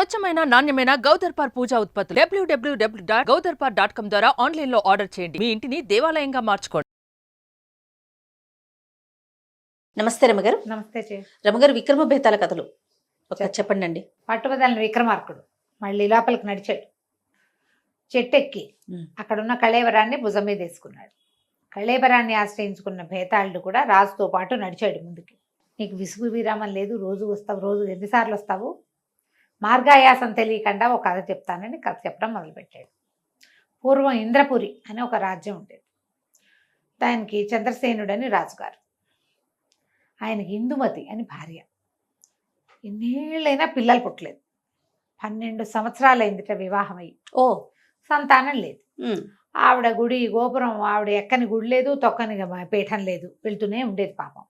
స్వచ్ఛమైన నాణ్యమైన గౌదర్పార్ పూజా ఉత్పత్తులు www.gaudarpar.com ద్వారా ఆన్లైన్ లో ఆర్డర్ చేయండి. మీ ఇంటిని దేవాలయంగా మార్చుకోండి. నమస్తే రమగారు. నమస్తే రమగారు, విక్రమ బేతాల కథలు చెప్పండి అండి. పట్టుబదలని విక్రమార్కుడు మళ్ళీ లోపలికి నడిచాడు. చెట్టెక్కి అక్కడున్న కళేవరాన్ని భుజం మీద వేసుకున్నాడు. కళేవరాన్ని ఆశ్రయించుకున్న బేతాళుడు కూడా రాజుతో పాటు నడిచాడు ముందుకి. నీకు విసుగు విరామం లేదు, రోజు వస్తావు, రోజు ఎన్నిసార్లు వస్తావు, మార్గాయాసం తెలియకుండా ఒక కథ చెప్తానని కథ చెప్పడం మొదలుపెట్టాడు. పూర్వం ఇంద్రపురి అని ఒక రాజ్యం ఉండేది. దానికి చంద్రసేనుడని రాజుగారు, ఆయనకి ఇందుమతి అని భార్య. ఎన్నేళ్ళైనా పిల్లలు పుట్టలేదు. 12 సంవత్సరాలైందిట వివాహం అయ్యి. సంతానం లేదు. ఆవిడ గుడి గోపురం, ఆవిడ ఎక్కని గుడి లేదు, తొక్కని పీఠం లేదు, వెళ్తూనే ఉండేది పాపం.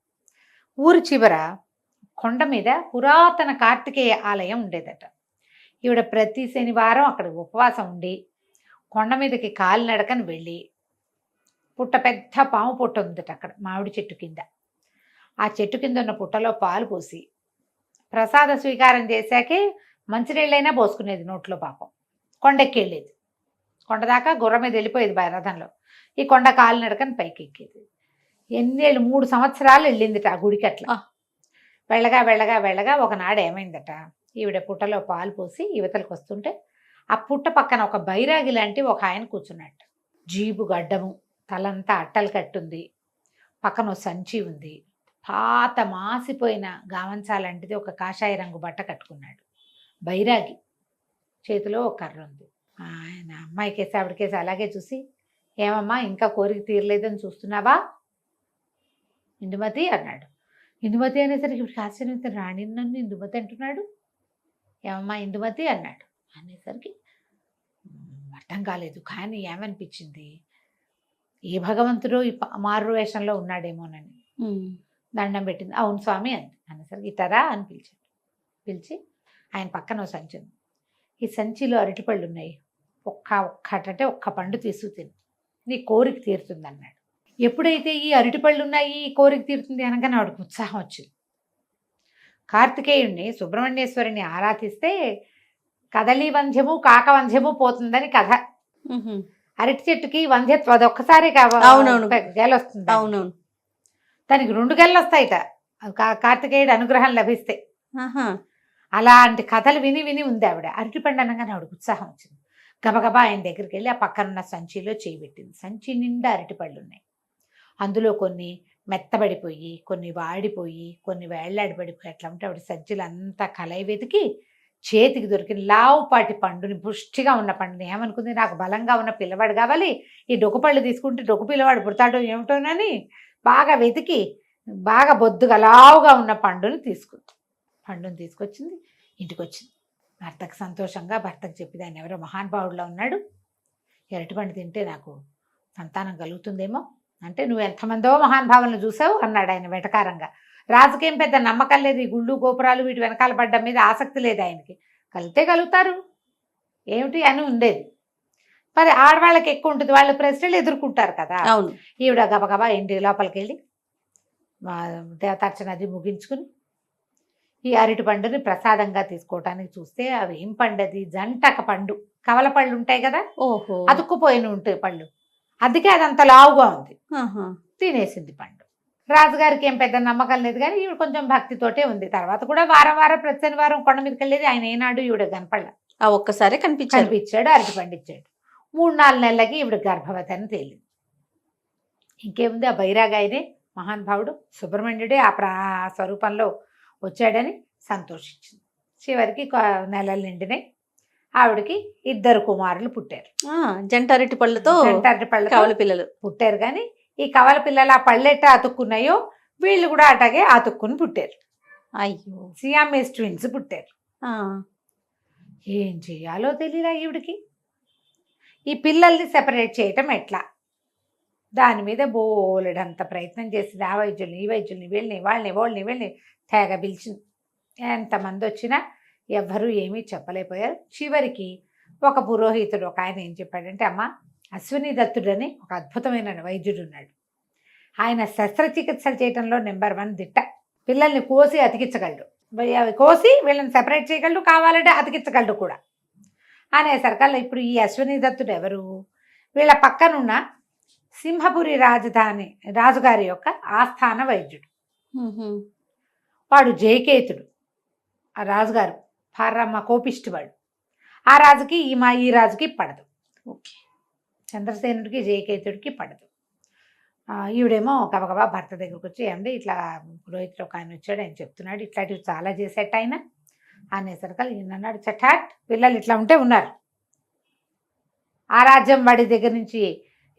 ఊరి చివర కొండ మీద పురాతన కార్తికేయ ఆలయం ఉండేదట. ఈవిడ ప్రతి శనివారం అక్కడ ఉపవాసం ఉండి కొండ మీదకి కాలినడకని వెళ్ళి పెద్ద పాము పుట్ట ఉందట అక్కడ మామిడి చెట్టు కింద. ఆ చెట్టు కింద ఉన్న పుట్టలో పాలు పోసి ప్రసాద స్వీకారం చేశాకే మంచినీళ్ళైనా పోసుకునేది నోట్లో. పాపం కొండెక్కి వెళ్ళేది. కొండ దాకా గుర్ర మీద వెళ్ళిపోయేది రథంలో. ఈ కొండ కాలినడకని పైకి ఎక్కేది. ఎన్నేళ్ళు 3 సంవత్సరాలు వెళ్ళిందిట ఆ గుడికి. అట్లా వెళ్ళగా వెళ్ళగా వెళ్ళగా ఒకనాడు ఏమైందట, ఈవిడ పుట్టలో పాలు పోసి యువతలకు వస్తుంటే ఆ పుట్ట పక్కన ఒక బైరాగి లాంటి ఒక ఆయన కూర్చున్నట్టు. జీబు గడ్డము, తలంతా అట్టలు కట్టుంది, పక్కన సంచి ఉంది, పాత మాసిపోయిన గామంచాలాంటిది ఒక కాషాయ రంగు బట్ట కట్టుకున్నాడు బైరాగి. చేతిలో ఒక కర్ర ఉంది. ఆయన అమ్మాయికేసి ఆవిడకేసి అలాగే చూసి, ఏమమ్మా ఇంకా కోరిక తీరలేదని చూస్తున్నావా ఇందుమతి అన్నాడు. ఇందుమతి అనేసరికి ఇప్పుడు ఆశ్చర్యం, రాణి నన్ను ఇందుమతి అంటున్నాడు, ఏమమ్మా ఇందుమతి అన్నాడు. అనేసరికి అర్థం కాలేదు. కానీ ఏమనిపించింది, ఏ భగవంతుడు ఈ మారు వేషంలో ఉన్నాడేమోనని దండం పెట్టింది. అవును స్వామి అంది. అనేసరికి ఇతరా అని పిలిచాడు. పిలిచి ఆయన పక్కన ఓ సంచి ఉంది. ఈ సంచిలో అరటిపళ్ళు ఉన్నాయి, ఒక్కటంటే ఒక్క పండు తీసుకు తిను, నీ కోరిక తీరుతుంది అన్నాడు. ఎప్పుడైతే ఈ అరటిపళ్ళు ఉన్నాయి, ఈ కోరిక తీరుతుంది అనగానే ఆవిడకు ఉత్సాహం వచ్చింది. కార్తికేయుడిని సుబ్రహ్మణ్యేశ్వరిని ఆరాధిస్తే కదలి వంధ్యము కాకవంధ్యము పోతుందని కథ. అరటి చెట్టుకి వంధ్యత్వం అది ఒక్కసారి గెల వస్తుంది. అవునవును, దానికి 2 గెలలు వస్తాయిట కార్తికేయుడు అనుగ్రహం లభిస్తే. అలాంటి కథలు విని విని ఉంది ఆవిడ. అరటిపండు అనగానే ఆవిడకు ఉత్సాహం వచ్చింది. గబగబా ఆయన దగ్గరికి వెళ్ళి ఆ పక్కనున్న సంచిలో చేయి పెట్టింది. సంచి నిండా అరటిపళ్ళు ఉన్నాయి. అందులో కొన్ని మెత్తబడిపోయి, కొన్ని వాడిపోయి, కొన్ని వేళ్లాడిపడిపోయి అట్లా ఉంటే ఆవిడ సంచిలో అంతా కలయి వెతికి చేతికి దొరికిన లావుపాటి పండుని, పుష్టిగా ఉన్న పండుని ఏమనుకుంది, నాకు బలంగా ఉన్న పిల్లవాడు కావాలి, ఈ డొక్కుపళ్ళు తీసుకుంటే డొక్కు పిల్లవాడు పుడతాడో ఏమిటోనని బాగా వెతికి బాగా బొద్దుగా లావుగా ఉన్న పండుని తీసుకుంది. పండుని తీసుకొచ్చింది, ఇంటికి వచ్చింది. భర్తకు సంతోషంగా భర్తకు చెప్పింది, ఆయన ఎవరో మహానుభావుడిలో ఉన్నాడు, అరటిపండు తింటే నాకు సంతానం కలుగుతుందేమో అంటే, నువ్వు ఎంతమందో మహానుభావులను చూసావు అన్నాడు ఆయన వెటకారంగా. రాజుకేం పెద్ద నమ్మకం లేదు, ఈ గుళ్ళు గోపురాలు వీటి వెనకాల పడ్డం మీద ఆసక్తి లేదు ఆయనకి. కలితే కలుగుతారు ఏమిటి అని ఉండేది. మరి ఆడవాళ్ళకి ఎక్కువ ఉంటుంది, వాళ్ళు ప్రశ్నలు ఎదుర్కొంటారు కదా. అవును. ఈవిడ గబగబా ఇంటి లోపలికి వెళ్ళి దేవతార్చన అది ముగించుకుని ఈ అరటి పండుని ప్రసాదంగా తీసుకోవటానికి చూస్తే అవి ఏం పండది, జంటక పండు, కవల పళ్ళు ఉంటాయి కదా, అతుక్కుపోయిన ఉంటాయి పళ్ళు, అందుకే అదంత లావుగా ఉంది. తినేసింది పండు. రాజుగారికి ఏం పెద్ద నమ్మకం లేదు, కానీ ఈవిడ కొంచెం భక్తితోటే ఉంది. తర్వాత కూడా వారం ప్రతి శనివారం కొండ మీదకి వెళ్ళేది. ఆయన ఏనాడు ఈవిడ కనపడలా. ఒక్కసారి కనిపించాడు, అరటి పండు ఇచ్చాడు. 3-4 నెలలకి ఈవిడ గర్భవతి అని తేలింది. ఇంకేముంది, ఆ బైరాగాయనే మహానుభావుడు సుబ్రహ్మణ్యుడే ఆ స్వరూపంలో వచ్చాడని సంతోషించింది. చివరికి నెలలు నిండినాయి. ఆవిడకి 2 కుమారులు పుట్టారు. జంట అరటి పళ్ళతో కవల పిల్లలు పుట్టారు. కానీ ఈ కవల పిల్లలు ఆ పళ్ళెట్ట అతుక్కున్నాయో వీళ్ళు కూడా అటాగే అతుక్కుని పుట్టారు. అయ్యో, సియామేస్ ట్విన్స్ పుట్టారు. ఏం చెయ్యాలో తెలియదా ఈవిడికి. ఈ పిల్లల్ని సెపరేట్ చేయటం ఎట్లా, దాని మీద బోలెడంత ప్రయత్నం చేసింది. ఆ వైద్యుల్ని, ఈ వైద్యుల్ని, వీళ్ళని వాళ్ళని తెగ పిలిచింది. ఎంతమంది వచ్చినా ఎవ్వరూ ఏమీ చెప్పలేకపోయారు. చివరికి ఒక పురోహితుడు ఒక ఆయన ఏం చెప్పాడంటే, అమ్మ అశ్విని దత్తుడని ఒక అద్భుతమైన వైద్యుడు ఉన్నాడు, ఆయన శస్త్రచికిత్సలు చేయటంలో నెంబర్ 1 దిట్ట, పిల్లల్ని కోసి అతికించగలడు, అవి కోసి వీళ్ళని సెపరేట్ చేయగలడు, కావాలంటే అతికించగలడు కూడా అనేసరికల్లా ఇప్పుడు ఈ అశ్విని దత్తుడు ఎవరు? వీళ్ళ పక్కనున్న సింహపురి రాజధాని రాజుగారి యొక్క ఆస్థాన వైద్యుడు. వాడు జయకేతుడు. ఆ రాజుగారు పరమ కోపిష్టివాడు. ఆ రాజుకి ఈ రాజుకి పడదు. ఓకే. చంద్రసేనుడికి జయకేతుడికి పడదు. ఈవిడేమో గబగబా భర్త దగ్గరకు వచ్చి, ఏమండి ఇట్లా పురోహితుడు ఒక ఆయన వచ్చాడు, ఆయన చెప్తున్నాడు ఇట్లాంటివి చాలా చేసేట ఆయన అనేసరికి ఈయన అన్నాడు, చటాట్ పిల్లలు ఇట్లా ఉంటే ఉన్నారు, ఆ రాజ్యం వాడి దగ్గర నుంచి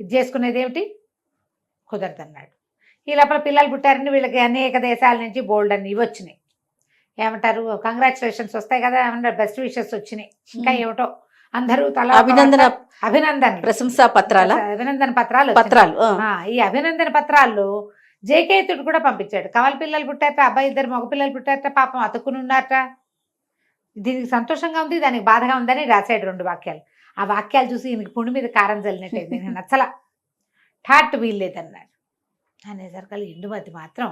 ఇది చేసుకునేది ఏమిటి, కుదరదన్నాడు. ఈ లోపల పిల్లలు పుట్టారని వీళ్ళకి అనేక దేశాల నుంచి బోల్డ్ అని ఇవి వచ్చినాయి. ఏమంటారు, కంగ్రాచులేషన్స్ వస్తాయి కదా, ఏమంటారు బెస్ట్ విషెస్ వచ్చినాయి. ఇంకా ఏమిటో అందరూ తల అభినందన ప్రశంసా పత్రాలు పత్రాలు. ఈ అభినందన పత్రాల్లో జయకేతుడు కూడా పంపించాడు. కవల పిల్లలు పుట్టారట, అబ్బాయి 2 మగ పిల్లలు పుట్టారట, పాపం అతుక్కుని ఉన్నారట. దీనికి సంతోషంగా ఉంది, దానికి బాధగా ఉందని రాశాడు 2 వాక్యాలు. ఆ వాక్యాలు చూసి ఈయనకి పుండు మీద కారం చల్లినట్టే, నేను నచ్చల, ఠాట్ వీల్లేదన్నాడు. అనేసరికి ఇందుమతి మాత్రం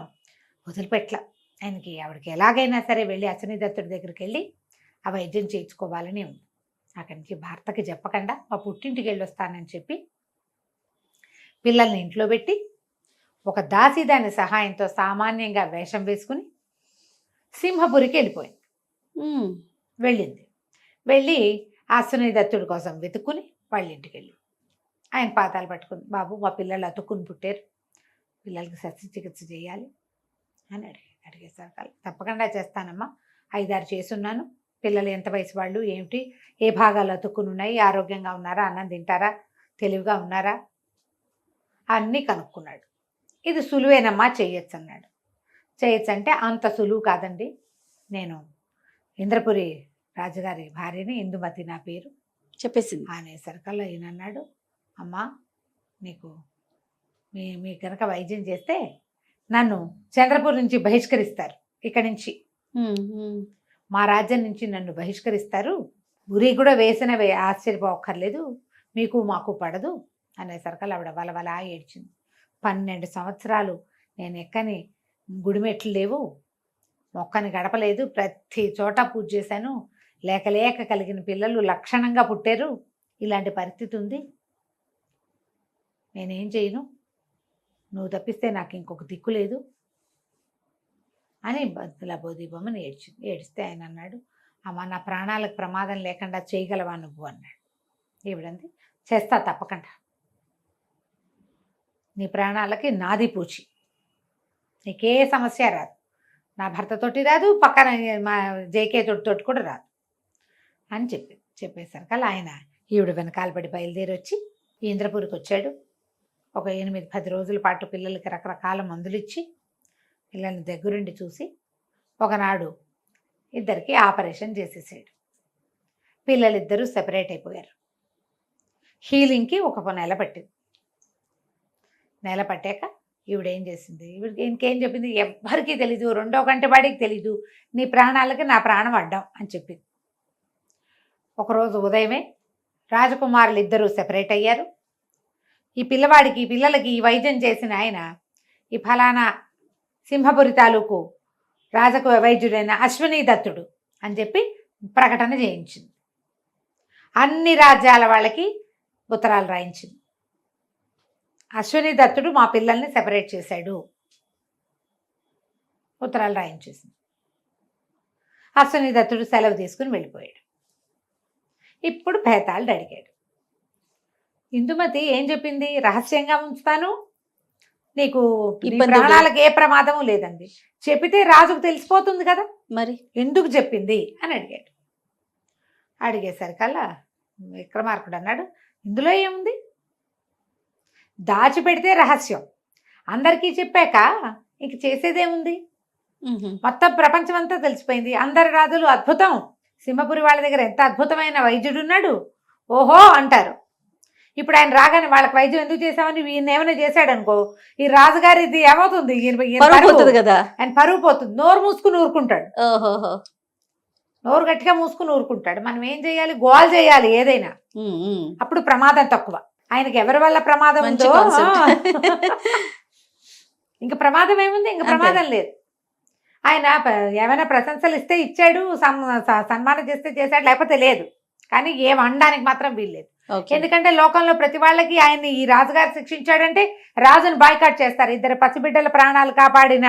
వదిలిపెట్ల. ఆయనకి ఆవిడకి ఎలాగైనా సరే వెళ్ళి అశ్విని దత్తుడి దగ్గరికి వెళ్ళి ఆ వైద్యం చేయించుకోవాలని ఉంది. అక్కడి నుంచి భర్తకి చెప్పకుండా మా పుట్టింటికి వెళ్ళి వస్తానని చెప్పి పిల్లల్ని ఇంట్లో పెట్టి ఒక దాసి దాని సహాయంతో సామాన్యంగా వేషం వేసుకుని సింహపురికి వెళ్ళిపోయింది. వెళ్ళింది. వెళ్ళి అశ్విని దత్తుడి కోసం వెతుక్కుని వాళ్ళ ఇంటికి వెళ్ళి ఆయన పాదాలు పట్టుకుని, బాబు మా పిల్లలు అతుక్కుని పుట్టారు, పిల్లలకి శస్త్రచికిత్స చేయాలి అని అడిగేసరికి, తప్పకుండా చేస్తానమ్మా, 5-6 చేసున్నాను, పిల్లలు ఎంత వయసు వాళ్ళు, ఏమిటి, ఏ భాగాలు అతుక్కుని ఉన్నాయి, ఆరోగ్యంగా ఉన్నారా, అన్నం తింటారా, తెలివిగా ఉన్నారా అన్నీ కనుక్కున్నాడు. ఇది సులువేనమ్మా, చెయ్యొచ్చు అన్నాడు. చేయొచ్చు అంటే అంత సులువు కాదండి, నేను ఇంద్రపురి రాజుగారి భార్యని, ఇందుమతి నా పేరు చెప్పేసింది. అనేసరికల్లా ఈయన అన్నాడు, అమ్మా నీకు మీ కనుక వైద్యం చేస్తే నన్ను చంద్రపూర్ నుంచి బహిష్కరిస్తారు, ఇక్కడి నుంచి మా రాజ్యం నుంచి నన్ను బహిష్కరిస్తారు, ఉరి కూడా వేసిన ఆశ్చర్యపోక్కర్లేదు, మీకు మాకు పడదు అనేసరికి ఆవిడ వలవలా ఏడ్చింది. 12 సంవత్సరాలు నేను ఎక్కని గుడిమెట్లు లేవు, మొక్కని గడపలేదు, ప్రతి చోట పూజ చేశాను, లేక కలిగిన పిల్లలు లక్షణంగా పుట్టారు, ఇలాంటి పరిస్థితి ఉంది, నేనేం చేయను, నువ్వు తప్పిస్తే నాకు ఇంకొక దిక్కు లేదు అని లబోదీపమని ఏడ్చింది. ఏడిస్తే ఆయన అన్నాడు, అమ్మ నా ప్రాణాలకు ప్రమాదం లేకుండా చేయగలవా నువ్వు అన్నాడు. ఈవిడంది, చేస్తా తప్పకుండా, నీ ప్రాణాలకి నాది పూచి, నీకే సమస్య రాదు, నా భర్తతోటి రాదు, పక్కన మా జయకేతుడితోటి కూడా రాదు అని చెప్పేసరికి అలా ఆయన ఈవిడ వెనకాల పడి బయలుదేరి వచ్చి ఇంద్రపూరికి వచ్చాడు. ఒక 8-10 రోజుల పాటు పిల్లలకి రకరకాల మందులు ఇచ్చి పిల్లల్ని దగ్గరుండి చూసి ఒకనాడు ఇద్దరికి ఆపరేషన్ చేసేసాడు. పిల్లలిద్దరూ సెపరేట్ అయిపోయారు. హీలింగ్కి ఒక నెల పట్టింది. నెల పట్టాక ఈవిడేం చేసింది, ఈవిడికి ఇంకేం చెప్పింది, ఎవ్వరికీ తెలీదు, 2వ కంటి వాడికి తెలీదు, నీ ప్రాణాలకి నా ప్రాణం అడ్డం అని చెప్పింది. ఒకరోజు ఉదయమే రాజకుమారులు ఇద్దరూ సెపరేట్ అయ్యారు. ఈ పిల్లలకి ఈ వైద్యం చేసిన ఆయన ఈ ఫలానా సింహపురి తాలూకు రాజకు వైద్యుడైన అశ్విని దత్తుడు అని చెప్పి ప్రకటన చేయించింది. అన్ని రాజ్యాల వాళ్ళకి ఉత్తరాలు రాయించింది, అశ్విని దత్తుడు మా పిల్లల్ని సెపరేట్ చేశాడు, ఉత్తరాలు రాయించేసింది. అశ్విని దత్తుడు సెలవు తీసుకుని వెళ్ళిపోయాడు. ఇప్పుడు భేతాళుడు అడిగాడు, ఇందుమతి ఏం చెప్పింది, రహస్యంగా ఉంచుతాను, నీకు ప్రాణాలకు ఏ ప్రమాదము లేదండి, చెప్పితే రాజుకు తెలిసిపోతుంది కదా, మరి ఎందుకు చెప్పింది అని అడిగాడు. అడిగేసరికల్లా విక్రమార్కుడు అన్నాడు, ఇందులో ఏముంది, దాచిపెడితే రహస్యం, అందరికీ చెప్పాక ఇంక చేసేదేముంది, మొత్తం ప్రపంచం అంతా తెలిసిపోయింది, అందరి రాజులు అద్భుతం, సింహపురి వాళ్ళ దగ్గర ఎంత అద్భుతమైన వైద్యుడు ఉన్నాడు, ఓహో అంటారు. ఇప్పుడు ఆయన రాగానే వాళ్ళకి వైద్యం ఎందుకు చేసామని ఈయన ఏమైనా చేశాడు అనుకో, ఈ రాజుగారి ఇది ఏమవుతుంది, కదా, ఆయన పరుగు పోతుంది, నోరు మూసుకుని ఊరుకుంటాడు, నోరు గట్టిగా మూసుకుని ఊరుకుంటాడు. మనం ఏం చేయాలి, గోల్ చేయాలి ఏదైనా, అప్పుడు ప్రమాదం తక్కువ. ఆయనకి ఎవరి వల్ల ప్రమాదం ఉందో ఇంకా ప్రమాదం ఏముంది, ఇంకా ప్రమాదం లేదు. ఆయన ఏమైనా ప్రశంసలు ఇస్తే ఇచ్చాడు, సన్మానం చేస్తే చేశాడు, లేకపోతే లేదు. కానీ ఏం అనడానికి మాత్రం వీల్లేదు. ఓకే. ఎందుకంటే లోకంలో ప్రతి వాళ్ళకి ఆయన్ని ఈ రాజుగారు శిక్షించాడంటే రాజును బాయ్కాట్ చేస్తారు. 2 పసిబిడ్డల ప్రాణాలు కాపాడిన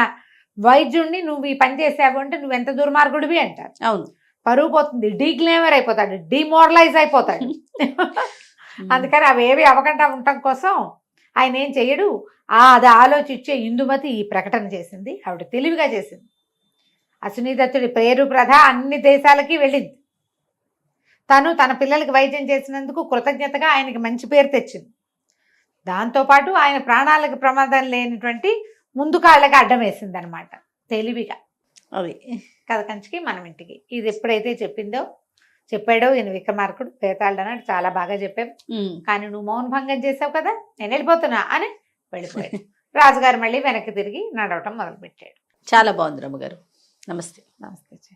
వైద్యుడిని నువ్వు ఈ పని చేసావు అంటే నువ్వు ఎంత దుర్మార్గుడివి అంటారు. అవును. పరువు పోతుంది, డీగ్లేమర్ అయిపోతాడు, డిమోరలైజ్ అయిపోతాడు. అందుకని అవేవి అవ్వకుండా ఉండటం కోసం ఆయన ఏం చెయ్యడు. అది ఆలోచించే ఇందుమతి ఈ ప్రకటన చేసింది. ఆవిడ తెలివిగా చేసింది. అశ్వినీదత్తుడి పేరు ప్రధ అన్ని దేశాలకి వెళ్ళింది. తను తన పిల్లలకి వైద్యం చేసినందుకు కృతజ్ఞతగా ఆయనకి మంచి పేరు తెచ్చింది. దాంతోపాటు ఆయన ప్రాణాలకు ప్రమాదం లేనటువంటి ముందు కాళ్ళకి అడ్డం వేసింది అనమాట తెలివిగా. అది కథ కంచికి మనం ఇంటికి. ఇది ఎప్పుడైతే చెప్పాడో ఈయన విక్రమార్కుడు బేతాళుడు అన్నాడు, చాలా బాగా చెప్పావు, కానీ నువ్వు మౌన భంగం చేసావు కదా, నేను వెళ్ళిపోతున్నా అని వెళ్ళిపోయాడు. రాజుగారు మళ్ళీ వెనక్కి తిరిగి నడవటం మొదలుపెట్టాడు. చాలా బాగుంది రమ్మగారు. నమస్తే. నమస్తే.